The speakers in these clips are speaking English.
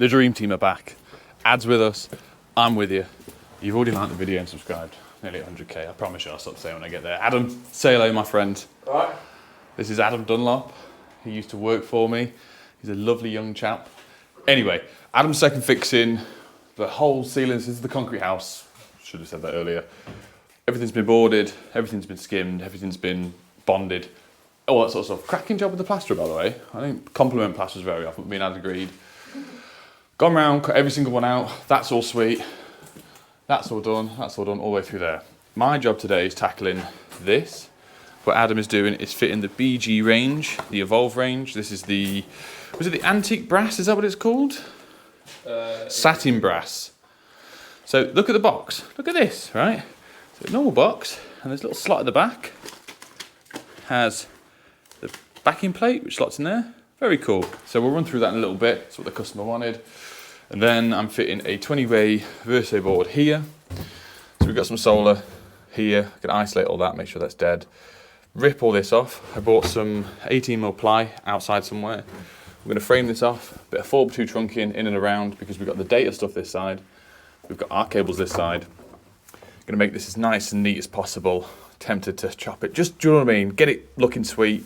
The dream team are back. Ad's with us. I'm with you. You've already liked the video and subscribed. Nearly 100k. I promise you I'll stop saying when I get there. Adam, say hello, my friend. All right. This is Adam Dunlop. He used to work for me. He's a lovely young chap. Anyway, Adam's second fixing the whole ceiling. This is the concrete house. Should have said that earlier. Everything's been boarded, everything's been skimmed, everything's been bonded. All that sort of stuff. Cracking job with the plaster, by the way. I don't compliment plasters very often, but me and Ad agreed. Gone round, cut every single one out. That's all sweet. That's all done. That's all done all the way through there. My job today is tackling this. What Adam is doing is fitting the BG range, the Evolve range. This is the, was it the antique brass? Is that what it's called? Satin brass. So look at the box. Look at this, right? So a normal box, and there's a little slot at the back. Has the backing plate, which slots in there. Very cool. So we'll run through that in a little bit. That's what the customer wanted. And then I'm fitting a 20-way verso board here. So we've got some solar here. I can isolate all that, make sure that's dead. Rip all this off. I bought some 18mm ply outside somewhere. I'm going to frame this off. Bit of 4x2 trunking in and around because we've got the data stuff this side. We've got our cables this side. Going to make this as nice and neat as possible. Tempted to chop it. Just, do you know what I mean? Get it looking sweet.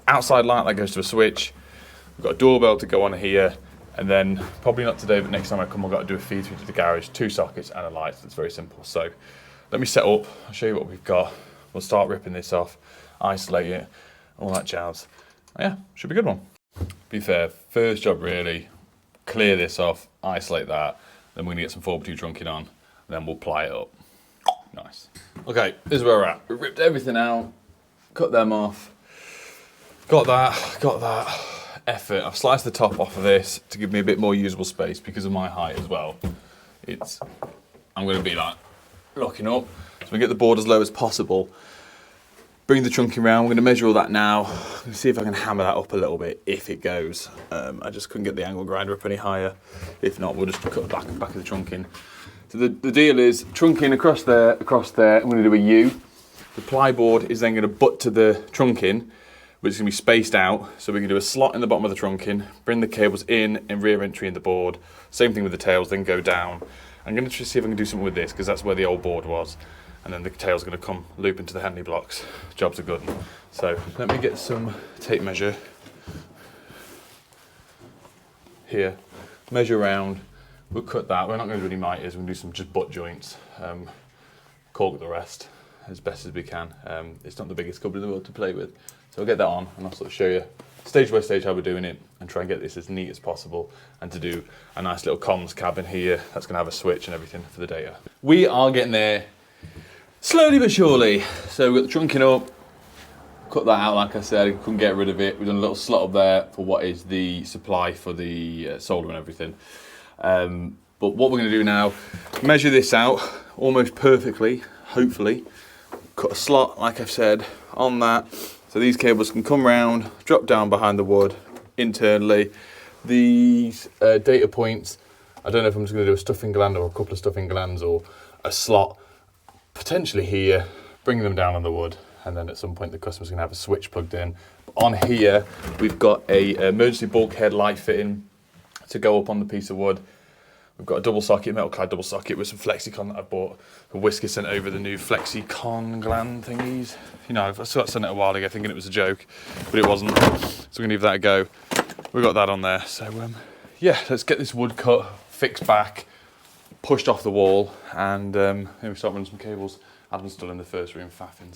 Outside light that goes to a switch. We've got a doorbell to go on here. And then, probably not today, but next time I come, I've got to do a feed through to the garage. 2 sockets and a light. It's very simple. So, let me set up. I'll show you what we've got. We'll start ripping this off, isolate it, all that jazz. Yeah, should be a good one. Be fair, first job really, clear this off, isolate that, then we're gonna get some 4x2 trunking on, and then we'll ply it up. Nice. Okay, this is where we're at. We ripped everything out, cut them off, got that. Effort. I've sliced the top off of this to give me a bit more usable space because of my height as well. I'm gonna be like, locking up. So we get the board as low as possible. Bring the trunking round. We're going to measure all that now. I'm going to see if I can hammer that up a little bit if it goes. I just couldn't get the angle grinder up any higher. If not, we'll just cut the back of the trunking. So the deal is trunking across there. I'm going to do a U. The ply board is then going to butt to the trunking, which is going to be spaced out. So we can do a slot in the bottom of the trunking, bring the cables in and rear entry in the board. Same thing with the tails, then go down. I'm going to try to see if I can do something with this because that's where the old board was. And then the tail's going to come loop into the Henley blocks. Job's are good. So let me get some tape measure here. Measure around. We'll cut that. We're not going to do any miters. We're going to do some just butt joints. Caulk the rest as best as we can. It's not the biggest cupboard in the world to play with. So I'll get that on and I'll sort of show you stage by stage how we're doing it and try and get this as neat as possible and to do a nice little comms cabin here that's going to have a switch and everything for the data. We are getting there slowly but surely. So we've got the trunking up, cut that out like I said, I couldn't get rid of it. We've done a little slot up there for what is the supply for the solder and everything. But what we're going to do now, measure this out almost perfectly, hopefully. Cut a slot, like I've said, on that. So these cables can come round, drop down behind the wood internally. These data points, I don't know if I'm just going to do a stuffing gland or a couple of stuffing glands or a slot, potentially here, bring them down on the wood, and then at some point the customer's going to have a switch plugged in. But on here, we've got a emergency bulkhead light fitting to go up on the piece of wood. We've got a double socket, metal clad double socket with some Flexicon that I bought. The Whisker sent over the new Flexicon gland thingies. You know, I sent it a while ago thinking it was a joke, but it wasn't. So we're gonna give that a go. We've got that on there. So yeah, let's get this wood cut, fixed back, pushed off the wall, and we start running some cables. Adam's still in the first room faffing,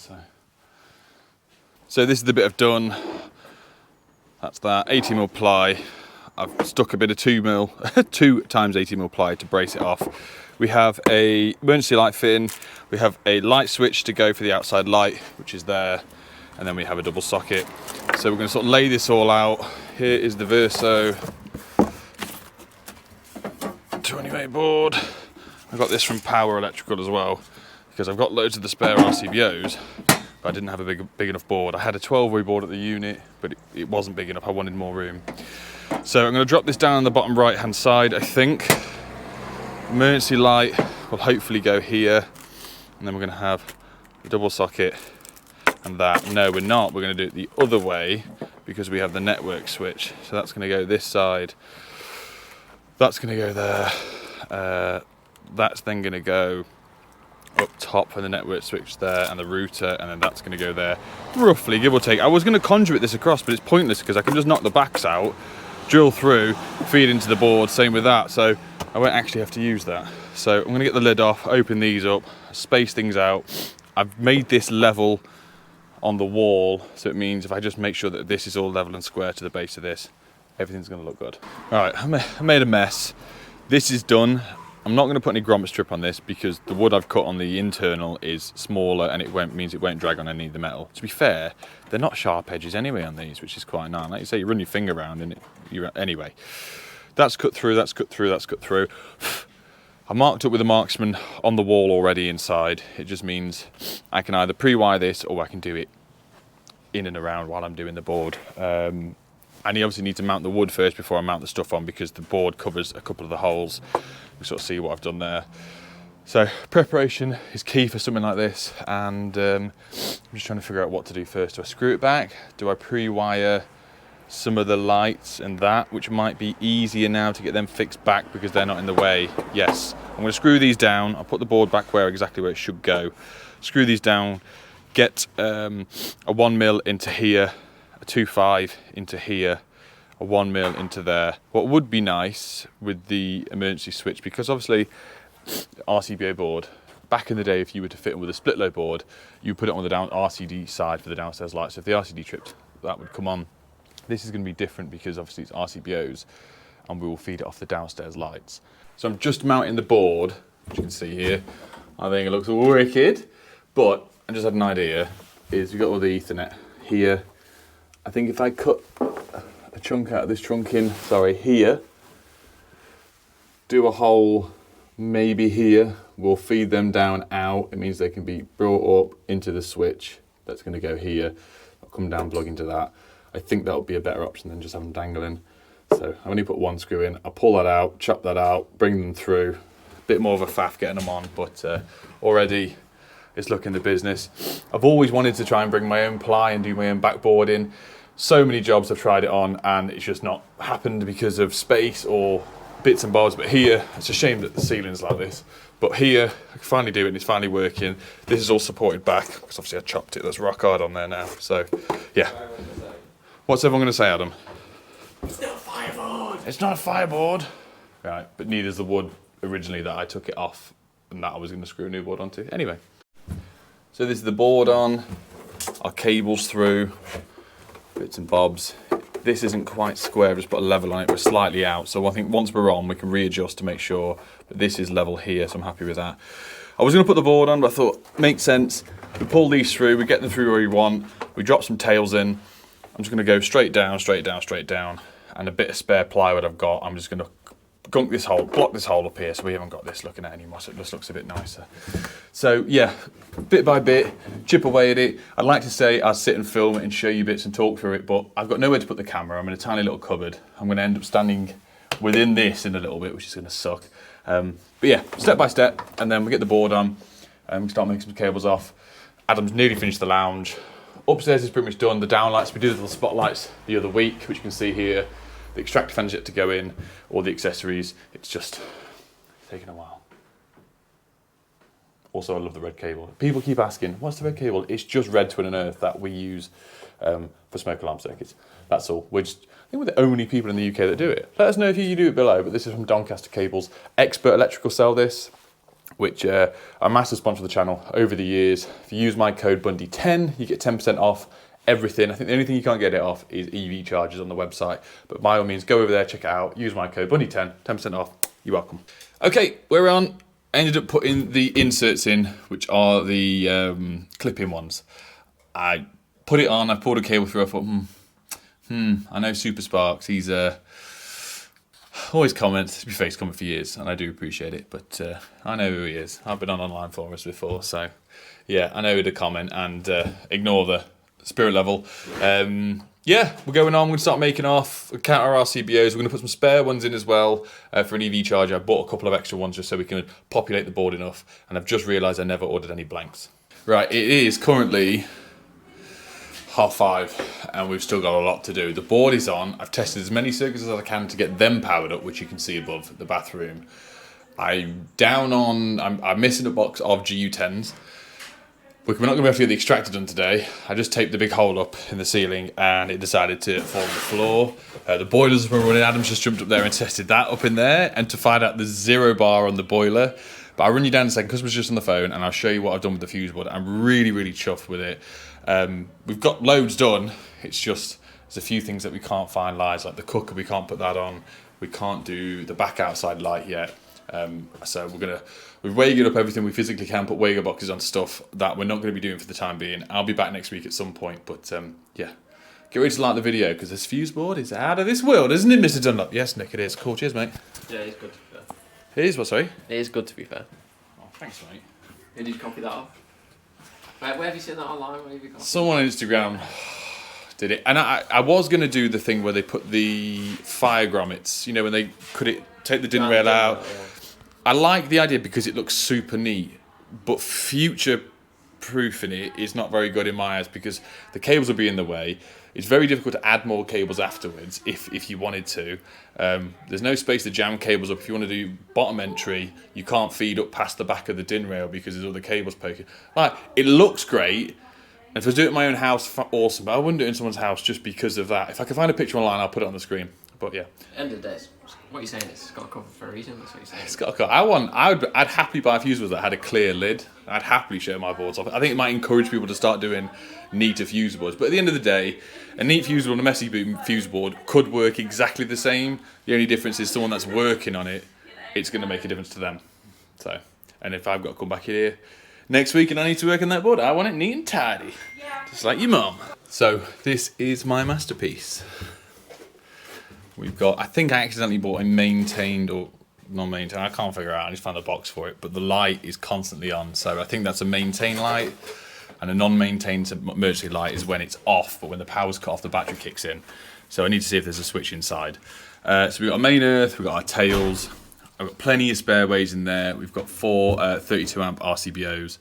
so this is the bit I've done. That's that, 18mm ply. I've stuck a bit of 2mm, 2 times 18mm ply to brace it off. We have a emergency light fitting. We have a light switch to go for the outside light, which is there. And then we have a double socket. So we're going to sort of lay this all out. Here is the Verso 20-way board. I got this from Power Electrical as well, because I've got loads of the spare RCBOs, but I didn't have a big enough board. I had a 12-way board at the unit, but it wasn't big enough. I wanted more room. So I'm going to drop this down on the bottom right hand side, I think. Emergency light will hopefully go here, and then we're going to have the double socket and that. No, we're not. We're going to do it the other way because we have the network switch. So that's going to go this side. that's going to go there. That's then going to go up top and the network switch there and the router, and then that's going to go there, roughly, give or take. I was going to conduit this across, but it's pointless because I can just knock the backs out, drill through, feed into the board, same with that, so I won't actually have to use that. So I'm going to get the lid off, open these up, space things out. I've made this level on the wall, so it means if I just make sure that this is all level and square to the base of this, everything's going to look good. All right, I made a mess. This is done. I'm not going to put any grommet strip on this because the wood I've cut on the internal is smaller and means it won't drag on any of the metal. To be fair, they're not sharp edges anyway on these, which is quite nice. Like you say, you run your finger around and anyway. That's cut through, that's cut through, that's cut through. I marked up with a marksman on the wall already inside. It just means I can either pre-wire this or I can do it in and around while I'm doing the board. And you obviously need to mount the wood first before I mount the stuff on because the board covers a couple of the holes. You sort of see what I've done there. So preparation is key for something like this, and I'm just trying to figure out what to do first. Do I screw it back? Do I pre-wire some of the lights and that, which might be easier now to get them fixed back because they're not in the way? Yes, I'm going to screw these down. I'll put the board back exactly where it should go. Screw these down, get a 1mm into here, a 2.5 into here, a 1mm into there. What would be nice with the emergency switch, because obviously RCBA board, back in the day if you were to fit them with a split load board, you put it on the RCD side for the downstairs lights. So if the RCD tripped, that would come on. This is going to be different because obviously it's RCBOs and we will feed it off the downstairs lights. So I'm just mounting the board, which you can see here. I think it looks wicked, but I just had an idea, is we've got all the Ethernet here. I think if I cut a chunk out of this trunking, here, do a hole maybe here, we'll feed them down out. It means they can be brought up into the switch that's going to go here. I'll come down, plug into that. I think that would be a better option than just have them dangling. So I've only put one screw in. I'll pull that out, chop that out, bring them through. A bit more of a faff getting them on, but already it's looking the business. I've always wanted to try and bring my own ply and do my own backboarding. So many jobs I've tried it on and it's just not happened because of space or bits and bobs. But here, it's a shame that the ceiling's like this. But here, I can finally do it and it's finally working. This is all supported back because obviously I chopped it. That's rock hard on there now. So yeah. What's everyone going to say, Adam? It's not a fireboard. It's not a fireboard. Right, but neither's the wood originally that I took it off and that I was going to screw a new board onto. Anyway, so this is the board on, our cables through, bits and bobs. This isn't quite square, I've just put a level on it, we're slightly out. So I think once we're on, we can readjust to make sure, but this is level here, so I'm happy with that. I was going to put the board on, but I thought, makes sense. We pull these through, we get them through where we want, we drop some tails in. I'm just going to go straight down, straight down, straight down, and a bit of spare plywood I've got, I'm just going to gunk this hole, block this hole up here so we haven't got this looking at anymore, so it just looks a bit nicer. So yeah, bit by bit, chip away at it. I'd like to say I'd sit and film it and show you bits and talk through it, but I've got nowhere to put the camera. I'm in a tiny little cupboard. I'm going to end up standing within this in a little bit, which is going to suck. But yeah, step by step, and then we get the board on, and we start making some cables off. Adam's nearly finished the lounge. Upstairs is pretty much done. The downlights, we did the little spotlights the other week, which you can see here. The extractor fans yet to go in, all the accessories. It's just taken a while. Also, I love the red cable. People keep asking, what's the red cable? It's just red twin and earth that we use for smoke alarm circuits. That's all. I think we're the only people in the UK that do it. Let us know if you do it below, but this is from Doncaster Cables. Expert Electrical sell this, which are a massive sponsor of the channel over the years. If you use my code Bundy10, you get 10% off everything. I think the only thing you can't get it off is EV charges on the website. But by all means, go over there, check it out, use my code Bundy10, 10% off. You're welcome. Okay, we're on. I ended up putting the inserts in, which are the clip-in ones. I put it on, I pulled a cable through, I thought, I know Super Sparks, he's always comments, to be face comment for years, and I do appreciate it, but I know who he is. I've been on online forums before, so yeah, I know who to comment and ignore the spirit level. Yeah, we're going on. We're going to start making off, count our RCBOs. We're going to put some spare ones in as well for an EV charger. I bought a couple of extra ones just so we can populate the board enough. And I've just realised I never ordered any blanks. Right, it is currently 5:30 and we've still got a lot to do. The board is on. I've tested as many circuits as I can to get them powered up, which you can see above the bathroom. I'm missing a box of GU10s. We're not going to be able to get the extractor done today. I just taped the big hole up in the ceiling and it decided to fall on the floor. The boilers were running. Adam's just jumped up there and tested that up in there, and to find out there's 0 bar on the boiler. But I'll run you down in a second. Customer's just on the phone and I'll show you what I've done with the fuse board. I'm really, really chuffed with it. We've got loads done. It's just there's a few things that we can't find lights, like the cooker. We can't put that on. We can't do the back outside light yet. So we've weighted up everything we physically can, put Wago boxes on stuff that we're not going to be doing for the time being. I'll be back next week at some point, but yeah. Get ready to like the video because this fuse board is out of this world, isn't it, Mr. Dunlop? Yes, Nick, it is. Cool, cheers, mate. Yeah, it's good to be fair. It is, what, sorry? It is good to be fair. Oh, thanks, mate. Who did you copy that off? Where have you seen that online? Where have you got? Someone on Instagram did it, and I was going to do the thing where they put the fire grommets, you know, when they take the din rail out. Yeah. I like the idea because it looks super neat, but future proofing it is not very good in my eyes because the cables will be in the way. It's very difficult to add more cables afterwards if you wanted to. There's no space to jam cables up. If you want to do bottom entry, you can't feed up past the back of the din rail because there's other cables poking. Like, it looks great. And if I was doing it in my own house, awesome. But I wouldn't do it in someone's house just because of that. If I can find a picture online, I'll put it on the screen. But yeah. End of the day, what you're saying is it's got a cover for a reason. That's what you're saying. It's got a cover. I'd happily buy fuse boards that had a clear lid. I'd happily show my boards off. I think it might encourage people to start doing neater fuse boards. But at the end of the day, a neat fuse board and a messy fuse board could work exactly the same. The only difference is someone that's working on it, it's going to make a difference to them. So, and if I've got to come back here next week and I need to work on that board, I want it neat and tidy. Just like your mum. So, this is my masterpiece. We've got, I think I accidentally bought a maintained or non-maintained, I can't figure out, I just found a box for it, but the light is constantly on. So I think that's a maintained light, and a non-maintained emergency light is when it's off, but when the power's cut off, the battery kicks in. So I need to see if there's a switch inside. So we've got a main earth, we've got our tails, I've got plenty of spare ways in there. We've got 4 32 amp RCBOs,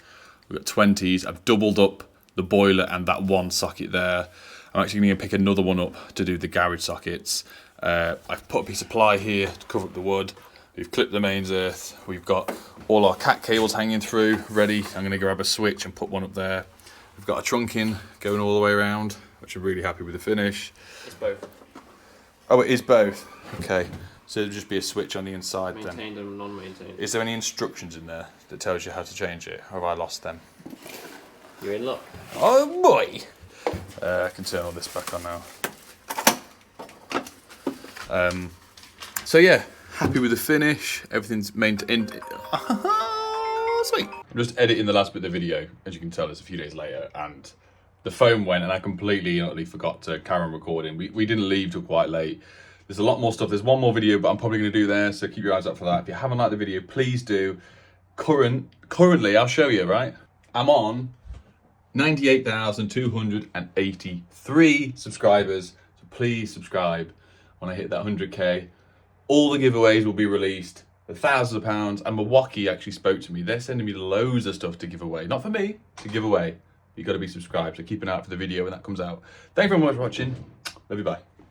we've got 20s, I've doubled up the boiler and that one socket there. I'm actually going to pick another one up to do the garage sockets. I've put a piece of ply here to cover up the wood. We've clipped the mains earth. We've got all our cat cables hanging through, ready. I'm going to grab a switch and put one up there. We've got a trunking going all the way around, which I'm really happy with the finish. It's both. Oh, it is both. Okay, so it'll just be a switch on the inside then. Maintained and non-maintained. Is there any instructions in there that tells you how to change it, or have I lost them? You're in luck. Oh boy! I can turn all this back on now. So yeah, happy with the finish. Everything's maintained. Sweet. I'm just editing the last bit of the video. As you can tell, it's a few days later, and the phone went, and I completely and utterly forgot to carry on recording. We didn't leave till quite late. There's a lot more stuff. There's one more video, but I'm probably going to do there, so keep your eyes up for that. If you haven't liked the video, please do. Currently, I'll show you, right? I'm on 98,283 subscribers, so please subscribe. When I hit that 100k, all the giveaways will be released. The thousands of pounds, and Milwaukee actually spoke to me. They're sending me loads of stuff to give away. Not for me, to give away. You've got to be subscribed, so keep an eye out for the video when that comes out. Thank you very much for watching. Love you, bye.